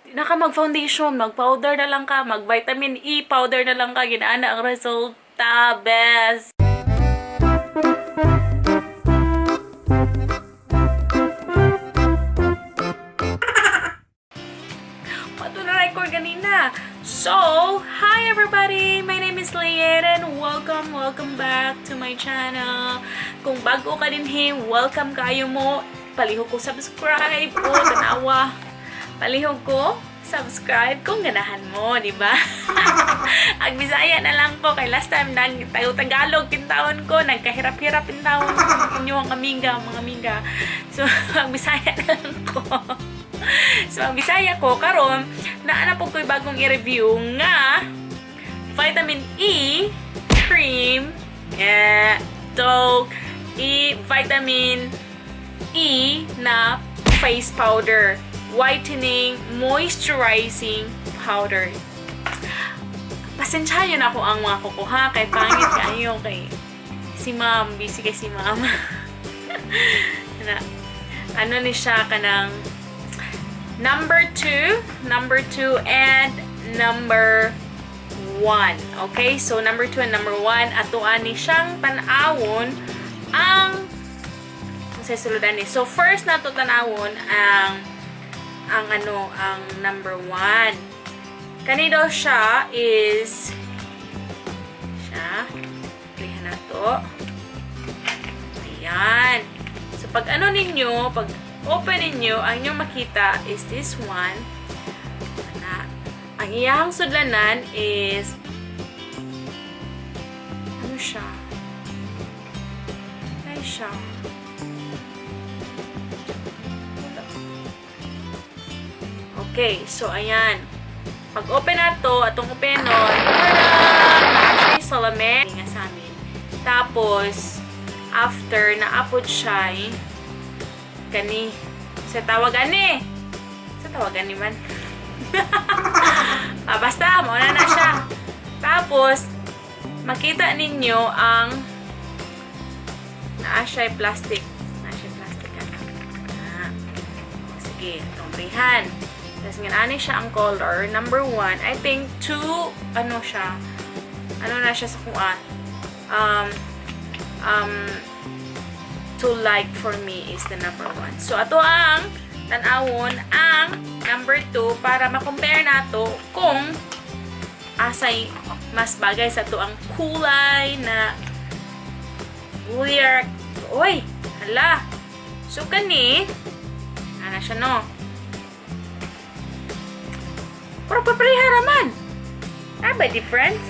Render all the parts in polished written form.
naka mag-foundation, mag-powder na lang ka, mag-vitamin E powder na lang ka, ginaana ang resulta, best. Pato na record ganina. So, hi everybody! My name is Lian and welcome back to my channel. Kung bago ka din welcome kayo mo. Palihog ko subscribe o tanawa. Palihog ko, subscribe kung ganahan mo, di ba? Ang Bisaya na lang ko kay last time nang Tagalog pintaon ko, nagkahirap-hirap pintaon inyo ang mga amiga. So, ang Bisaya na lang ko. So, ang Bisaya ko karon naana po ko'y bagong i-review nga vitamin E cream vitamin E na face powder. Whitening, moisturizing powder. Pasensyahan na ako ang mga kukuha kay pangit kayo kay si ma'am, busy kay si ma'am. Ano ni siya kanang number 2 and number 1. Okay? So number 2 and number 1 atuan ni siyang tanawon ang suludan ni. So first na to tanawon ang number 1. Kani daw siya is klihan na to. Ayan. So pag ninyo, pag open ninyo, ang inyong makita is this one. Ang iyang sudlanan is ano siya? Ay siya. Okay, so ayan. Pag open na to, atong open nun, actually salamin nga sa amin. Tapos, after na-upload siya, kani, sa tawagan ni man. Basta, mauna na siya. Tapos, makita ninyo ang naa siya plastic. Sige, itong rihan. Tapos nga siya ang color. Number 1, I think 2, siya. Na siya sa kuan. To like for me is the number 1. So, ato ang tanawon ang number 2 para ma-compare nato kung asay mas bagay sa to ang kulay na weird. Oy, hala. So, kani, ana siya no. Pero papareha raman. Ba difference?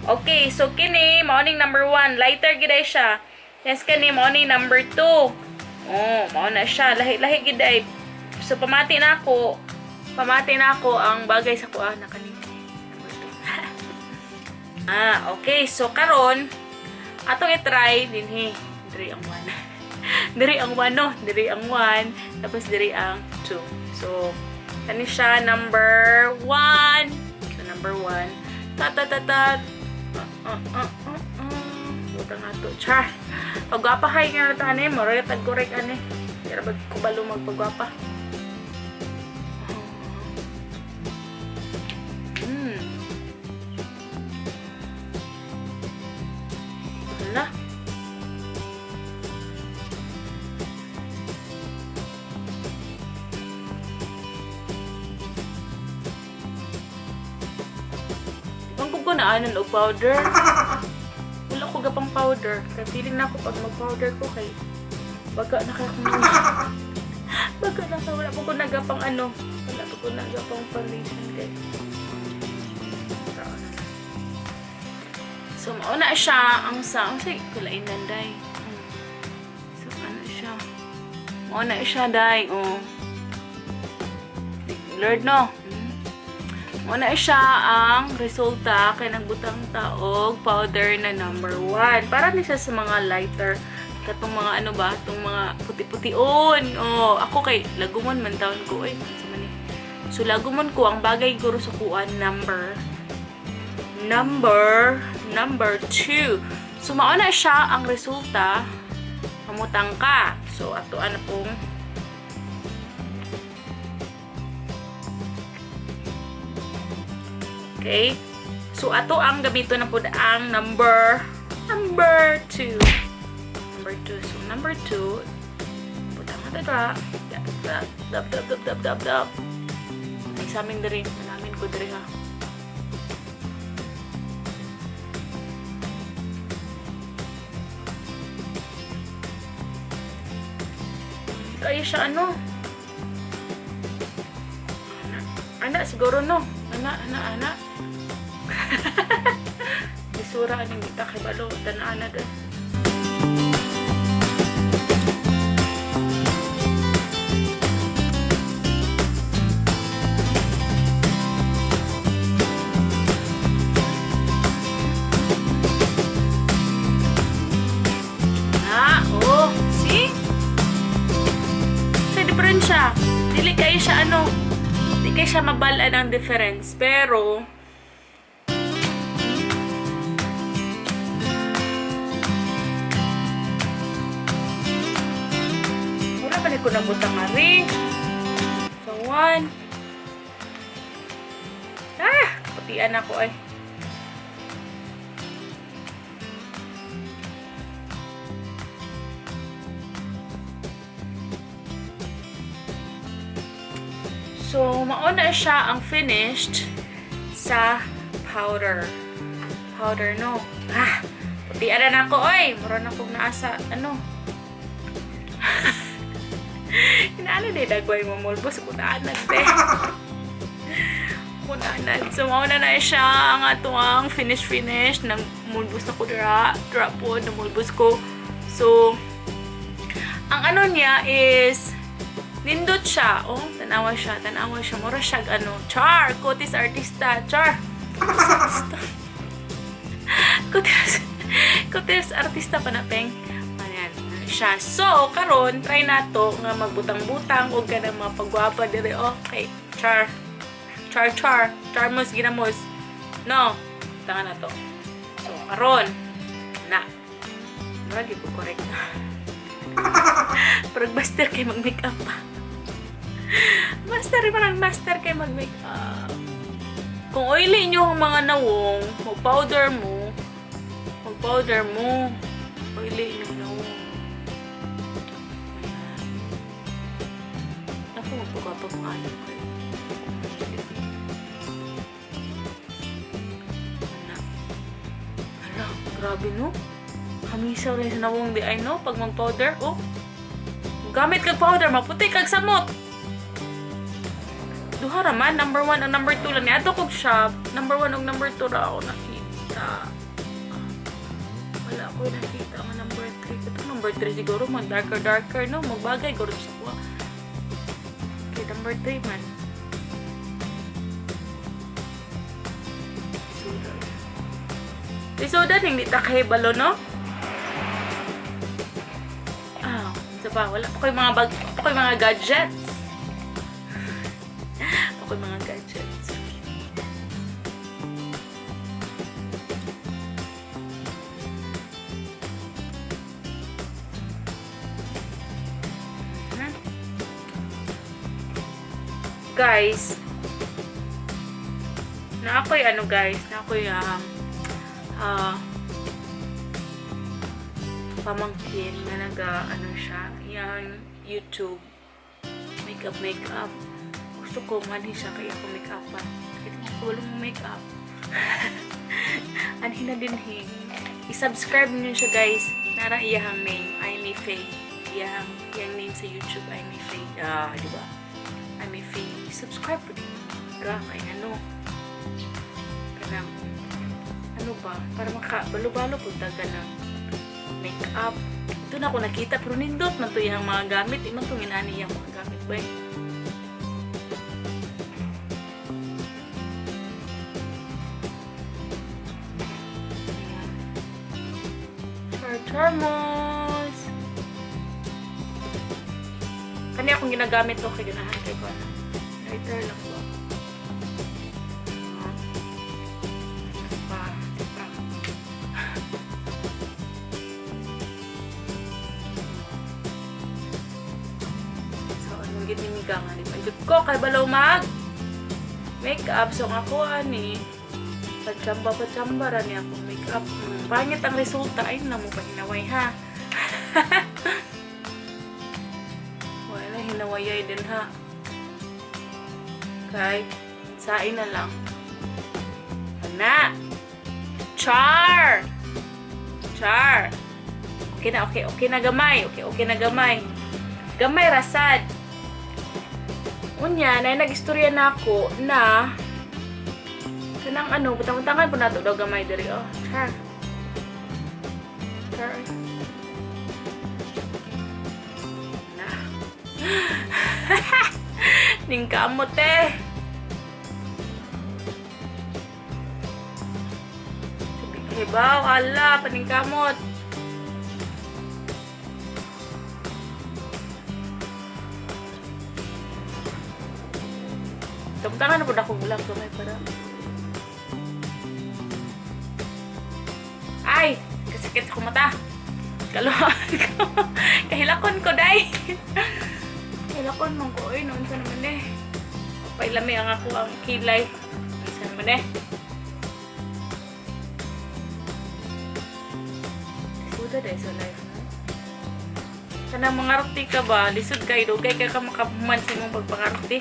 Okay, so kini morning number 1, lighter giday siya. Yes, kani morning number 2. Oh, mao na siya, lahi giday. So pamati na ako ang bagay sa kuan na kani number 2. Okay, so karon atong i-try dinhi. Diri ang 1. Diri ang 1 no, diri ang 1, tapos diri ang 2. So kani siya number 1. So number 1. Buta nga to. Char. Pagwapa hay nga nato ani, mora tag-correct ani. Pero bag ko balo magpagwapa. Hala. Naanan o powder. Wala ko gapang powder. Kaya feeling na ako pag mag-powder ko kay baga na kaya kung baga na wala po ko nagapang wala po ko nagapang foundation kay so mauna siya ang sound say kulain nanday. So siya mauna siya day Lord no. Muna siya ang resulta kay nagbutang taog powder na number 1. Para ni siya sa mga lighter. Katong mga itong mga puti-putiun. Ako kay lagumon man taon ko. So lagumon ko ang bagay guro sa kuan number 2. So mauna siya ang resulta. Mamutang ka. So ato pong Okay? So, ato ang gabito na po ang number 2. Number 2. So, number 2, putang na dra. Dab. Ay, sa amin diri. Manamin ko diri ha. Kaya siya ano? Ana siguro no. Ana. Bisura aning kita kay balo ana doon. Siya. Dili kayo siya di kayo siya mabala ng difference. Pero wala pa ko nabutang nga rin. So, 1. Putian ako ay. So, mauna siya ang finished sa powder. Powder, no? Putian na ako, oy! Mura na akong naasa, Inaano din, nagway mo mulbos. Kunaanan, te. Kunaanan. So, mauna na siya ang atuang finish. Nang mulbos na ko dra po, na mulbos ko. So, ang niya is nindot siya. Tanawa siya. Mura siya, char! Kutis artista. Char! Kutis artista pa na, peng. Ayan. Siya. So, karon try na to nga magbutang-butang o ganang mga pagwapa dire. Okay. Char. Charmos, ginamos. No. Tangan na to. So, karon. Na. Maragi po correct na. Parang master kayo mag-makeup pa. Master kayo mag-makeup. Kung oily nyo ang mga nawong, mag-powder mo. Oily nyo nawong. Ayan. Ako, magpagpapag mo ayaw kayo. Hala, grabe no? Kamisaw rin sa nawong di ay no? Pag mag-powder, gamit kag powder, maputi kag samot. Duha raman, number 1 o number 2 lang. Ato kog shop, number 1 o number 2 ra ako nakita. Wala ko nakita ang number 3. Ito number 3 siguro, mag darker, no? Magbagay, garo sa kuha. Okay, number 3 man. Soda, hindi takahibalo, no? Wala pa ko yung mga gadgets. Guys, na ako'y pamangkin na siya, yung YouTube makeup. Gusto ko man siya kaya ako make-upan. Kahit ako walang make-up. Anhin na din i-subscribe niyo siya guys. Nara iyahang name, I'm a Faye. Iyang name sa YouTube, I'm a Faye. Diba? I'm a Faye. Subscribe po din. Kaya kanang ba? Para makabalo-balo po taga ng make-up. Ito na ako nakita, pero nindot man to yung mga gamit. Iman itong inani yung mga gamit ba eh. Charmos! Kani akong ginagamit to kay ganahan kay ko. Lighter lang po. Ginimiga nga ni Panjud ko kay balaw mag makeup so nga ko ani Pachamba ra niya akong makeup. Pangit ang resulta. Ay, na mo pa hinaway ha. Wala, hinawayay din ha. Okay. Sain na lang. Na! Char! Char! Okay na, okay. Okay na gamay. Okay na gamay. Gamay rasad. Unya, na nag-istorya na ako na kanang ano, butang-butangan po nato daw gamay diri. Oh, char. Char. Na. Ning kamot eh. Hibaw, ala, paning kamot. Butang-butangan na po na akong ulang gamay para. Ay! Kasakit ako mata. Kaluhan ko. Kahilakon ko, day. Kahilakon mong ko. Ay, noon sa naman eh. Pailami ang ako ang kilay. Noon sa naman eh. Suda day sa life na. Kanang mangarti ka ba? Lisod kayo. Dugay ka makapuman sa imong pagpangarti.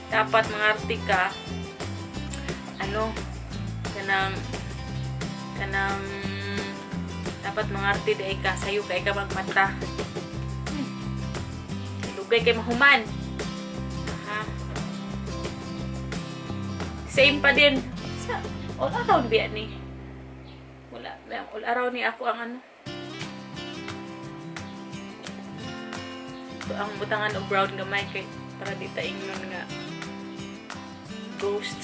Dapat mangarti ka. Ano? Kanang dapat mangarte day ka sayo kay ka magmata. Lugay kay mahuman. Ha? Same pa din. Sa all around biya ni. Wala, all around ni ako ang ano. So, ang butangan og brown gamay kay para di ta ingnon nga ghost.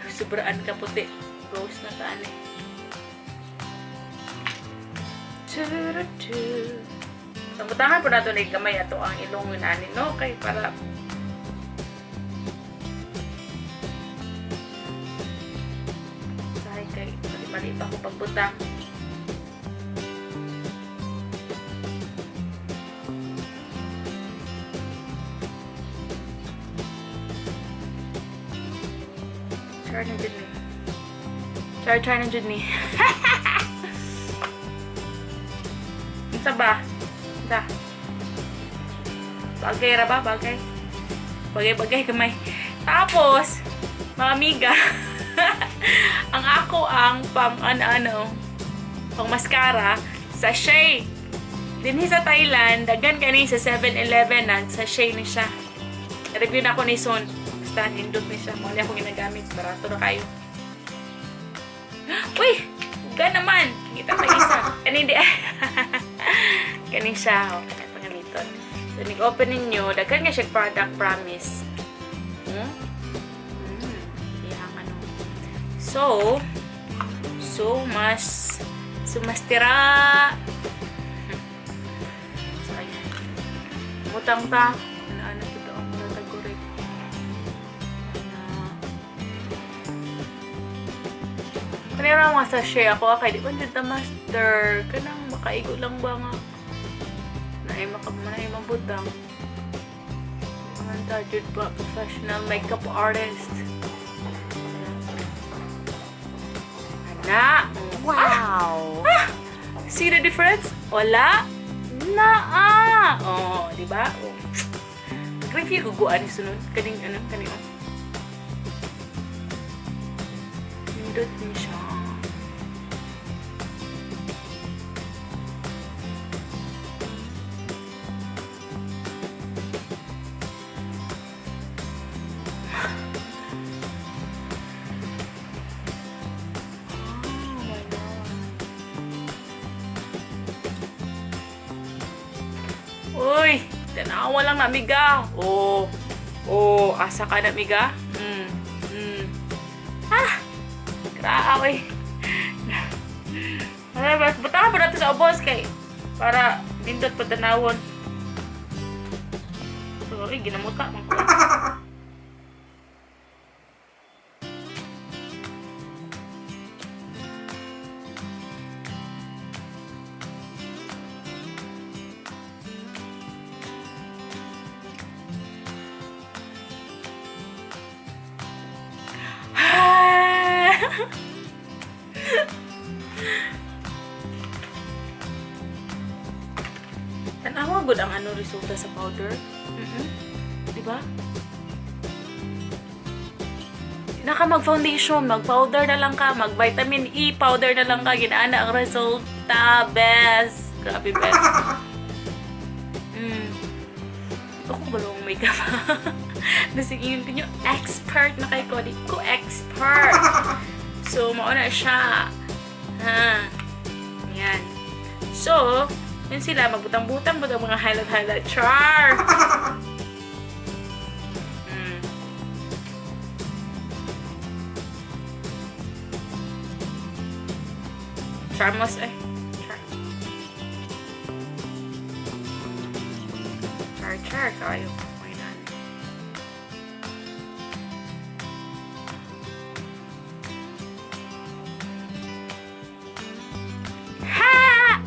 Sobraan ka puti. Ghost na taan eh. Sambutangan po nato na gamay ato ang ilong ani no kay para sahay kay mali pa ko pagbutang. Char na dyan ni. Char na dyan ni. Isa ba? Isa. Bagay ra ba? Bagay. Bagay kamay. Tapos, mga amiga, ang ako ang pang mascara, sachet. Dinhi sa Thailand, dagan kani sa 7-Eleven na sachet ni siya. Review na ako ni Son. Basta nindot ni siya. Muli ako ginagamit. Barato na kayo. Uy! Gan naman! Kita pa isa. Hindi. Kani siya. O, kanya pangaliton. So, nag-open ninyo. Dagan nga siya product promise. Yang ano. mas tira. So, ayan. Mutang ta. Ano ito ang natagurek. Kanira mga sachet ako. Kaya di ba dito master. Kanang makaigo lang ba nga. Naay mabutang. Mga tajud ba. Professional makeup artist. Na! Wow! See the difference? Wala? Naa! Oh, di ba? Oh. Review guguan ni sunod. Kaning. Pindot niya siya. Uy, tanawa lang na, miga. Oh, asa ka na, miga? Grabe. Butahan pa natin sa ubos kay para nindot pa tanawon. Sorry, ginamuta. Tanawa gud ang ano resulta sa powder. Diba? Naka mag-foundation, mag-powder na lang ka, mag-vitamin E powder na lang ka, ginaana ang resulta. Best! Grabe, best. Ako balong makeup. Basig yun pinyo, expert na kay Cody ko, expert. So, mauna siya. Yan. So, yun sila, magbutang-butang mga highlight. Char! Charmos eh. Char kayo. Mainan. Ha!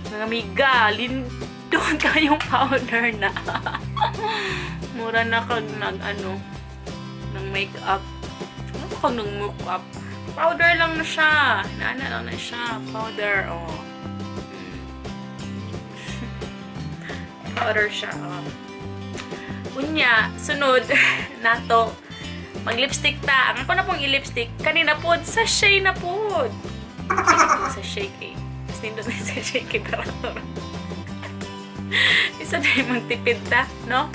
Mga amiga, lindon kayong powder na. Mura na kag ng makeup. Ano ba kag ng makeup? Powder lang na siya. Nana lang na siya. Powder, oh. Powder siya, oh. Unya, sunod nato. Mag-lipstick ta. Ang ako na pong i-lipstick. Kanina po, sachet na po. Sachet eh. Mas nindot na sachet kay Barator. Isa na yung magtipid ta, no?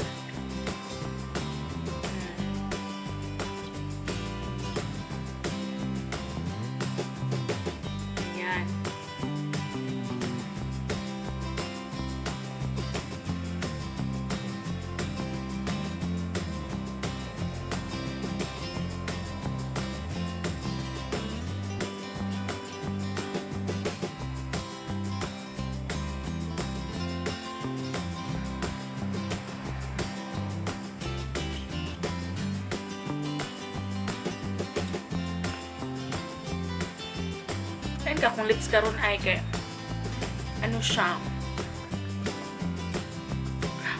Ka kung lips karon ay kay ano siya,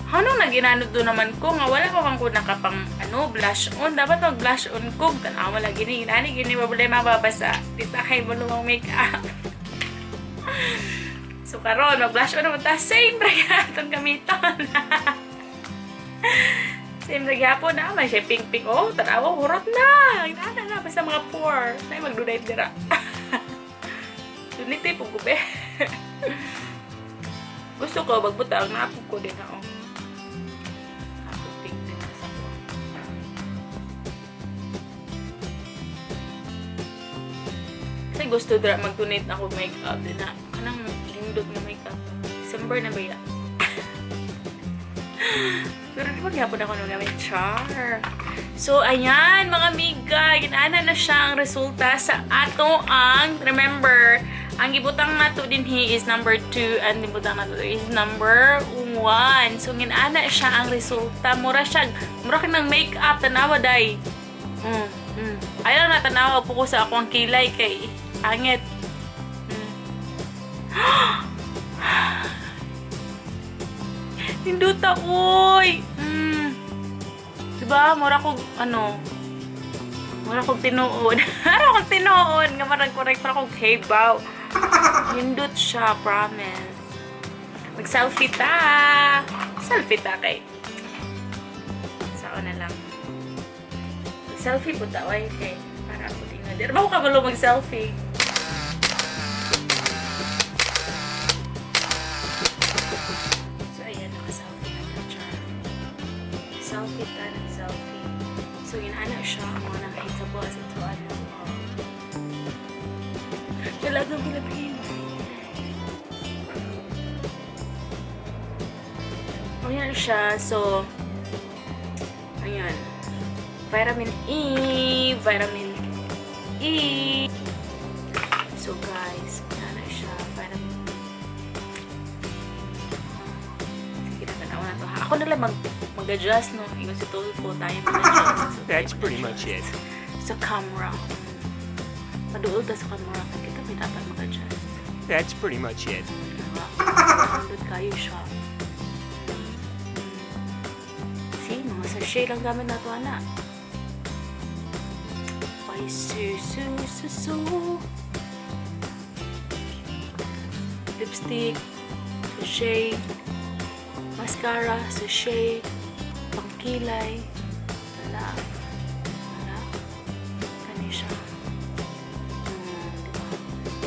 hanong naginano doon naman ko nga wala pa ko nakapang blush on. Dapat mag blush on ko tanawa wala gini gini problema mababasa dita kay bulong makeup. So karon mag blush on naman ta, same ra atong gamiton. Same ra gyapon na may siya pink tanawa hurot na na basta mga pore nay magduday dira. Dunite po gube. Gusto ko magbutang na ako ko din ako. Ako pink din sa ko. Kasi gusto dra mag-donate na ako makeup din na. Kanang lindot na makeup. December na ba yan? Pero di ba gyapon ako nung gamit char. So, ayan, mga amiga, ginaana na siya ang resulta sa ato ang, remember, ang gibutang nato din is number 2 and gibutang nato is number 1. So, ginaana siya ang resulta. Mura siya, mura ka ng makeup, tanawa day. Ayaw na tanawa po ko sa akong kilay kay angit. Hinduta, uy! Diba? Mura kong, mura kong tinuod. Mura kong tinuod. Nga marang correct para kong hebaw. Hindut siya, promise. Mag-selfie ta. Selfie ta kay. Saan na lang. Mag-selfie po ta. Ay, kay. Para ako tingnan. Di ba ko kabalo mag-selfie? So, ayan. Naka-selfie na siya. Selfie ta. Selfie. So, inana siya ang mga nakahita po sa ito. Talagang bilabhin. Ayan siya. So, ayan. Vitamin E. Vitamin E. So, guys, inana siya. Vitamin E. Sige na, tanawa na to. Ako nalang mag-adjust, no? Yung si Tulfo, tayo mag-adjust. So, that's pretty much it. Sa camera. Maduol ta sa camera. Kita may dapat mag-adjust. That's pretty much it. Doon kayo siya. See, mga sachet lang gamit na ito, anak. Ay, su. Lipstick, sa shade. Mascara, sa shade. Pangkilay. Wala. Kani siya.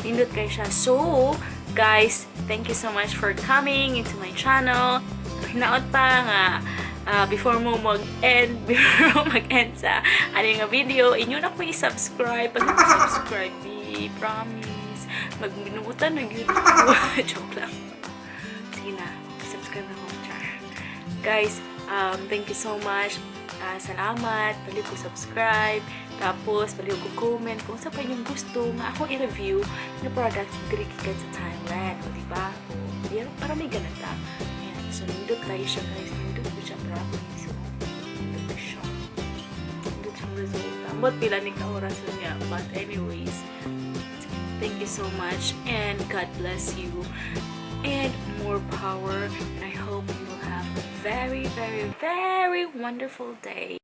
Nindot kayo siya. So, guys, thank you so much for coming into my channel. Hinaot pa nga, before mo mag-end sa nga video, inyo na ko i-subscribe. Pag subscribe, promise. Magminutan na yun. Joke lang. Sige na, subscribe na ko. Guys, thank you so much. Salamat. Balik ko subscribe. Tapos, balik ko comment kung sa pa inyong gusto nga ako i-review na products diri gikan sa Thailand. O, diba? O, para may ganata. Ayan. So, nindot tayo siya, guys. Nindot ko siya, promise. So, nindot siya. Nindot siyang resulta. Ambot pila ni ka-oras niya. But anyways, thank you so much. And God bless you. And more power. And I hope you will have a very, very, very wonderful day.